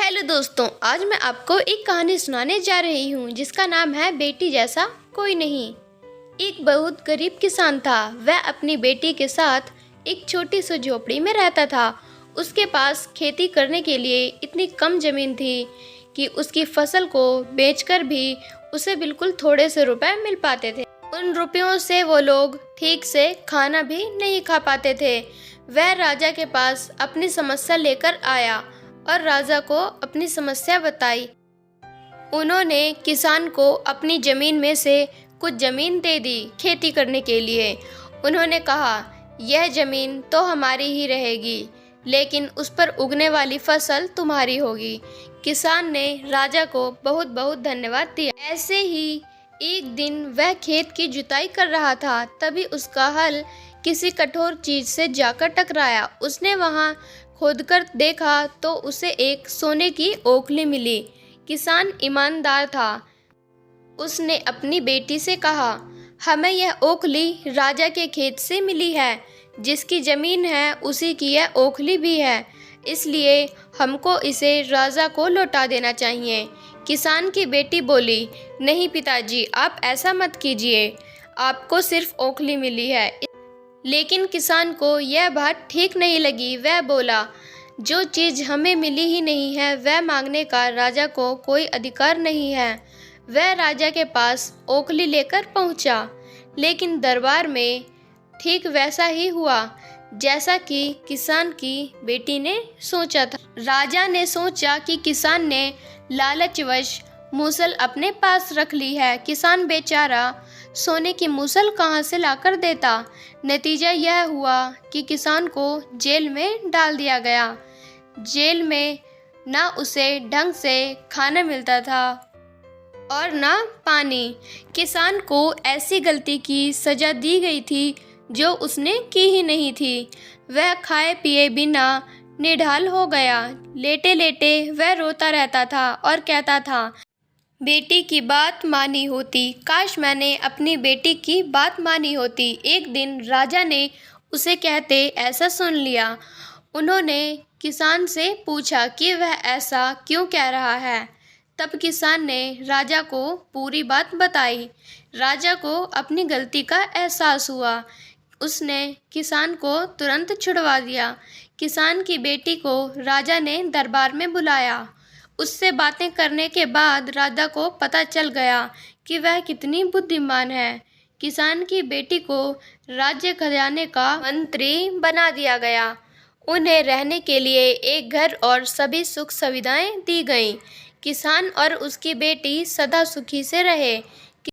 Hello दोस्तों, आज मैं आपको एक कहानी सुनाने जा रही हूँ जिसका नाम है बेटी जैसा कोई नहीं। एक बहुत गरीब किसान था। वह अपनी बेटी के साथ एक छोटी सी झोपड़ी में रहता था। उसके पास खेती करने के लिए इतनी कम जमीन थी कि उसकी फसल को बेचकर भी उसे बिल्कुल थोड़े से रुपए मिल पाते थे। उन रुपयों से वो लोग ठीक से खाना भी नहीं खा पाते थे। वह राजा के पास अपनी समस्या लेकर आया और राजा को अपनी समस्या बताई। उन्होंने किसान को अपनी जमीन में से कुछ जमीन दे दी खेती करने के लिए। उन्होंने कहा, यह जमीन तो हमारी ही रहेगी, लेकिन उस पर उगने वाली फसल तुम्हारी होगी। किसान ने राजा को बहुत बहुत धन्यवाद दिया। ऐसे ही एक दिन वह खेत की जुताई कर रहा था, तभी उसका हल किसी कठोर चीज से जाकर टकराया। उसने वहां खोदकर देखा तो उसे एक सोने की ओखली मिली। किसान ईमानदार था। उसने अपनी बेटी से कहा, हमें यह ओखली राजा के खेत से मिली है। जिसकी जमीन है उसी की यह ओखली भी है, इसलिए हमको इसे राजा को लौटा देना चाहिए। किसान की बेटी बोली, नहीं पिताजी, आप ऐसा मत कीजिए, आपको सिर्फ ओखली मिली है। लेकिन किसान को यह बात ठीक नहीं लगी। वह बोला, जो चीज़ हमें मिली ही नहीं है वह मांगने का राजा को कोई अधिकार नहीं है। वह राजा के पास ओखली लेकर पहुंचा, लेकिन दरबार में ठीक वैसा ही हुआ जैसा कि किसान की बेटी ने सोचा था। राजा ने सोचा कि किसान ने लालचवश मूसल अपने पास रख ली है। किसान बेचारा सोने की मूसल कहाँ से लाकर देता। नतीजा यह हुआ कि किसान को जेल में डाल दिया गया। जेल में ना उसे ढंग से खाना मिलता था और ना पानी। किसान को ऐसी गलती की सजा दी गई थी जो उसने की ही नहीं थी। वह खाए पिए बिना निढाल हो गया। लेटे लेटे वह रोता रहता था और कहता था, बेटी की बात मानी होती, काश मैंने अपनी बेटी की बात मानी होती। एक दिन राजा ने उसे कहते ऐसा सुन लिया। उन्होंने किसान से पूछा कि वह ऐसा क्यों कह रहा है। तब किसान ने राजा को पूरी बात बताई। राजा को अपनी गलती का एहसास हुआ। उसने किसान को तुरंत छुड़वा दिया। किसान की बेटी को राजा ने दरबार में बुलाया। उससे बातें करने के बाद राजा को पता चल गया कि वह कितनी बुद्धिमान है। किसान की बेटी को राज्य खजाने का मंत्री बना दिया गया। उन्हें रहने के लिए एक घर और सभी सुख सुविधाएं दी गईं। किसान और उसकी बेटी सदा सुखी से रहे।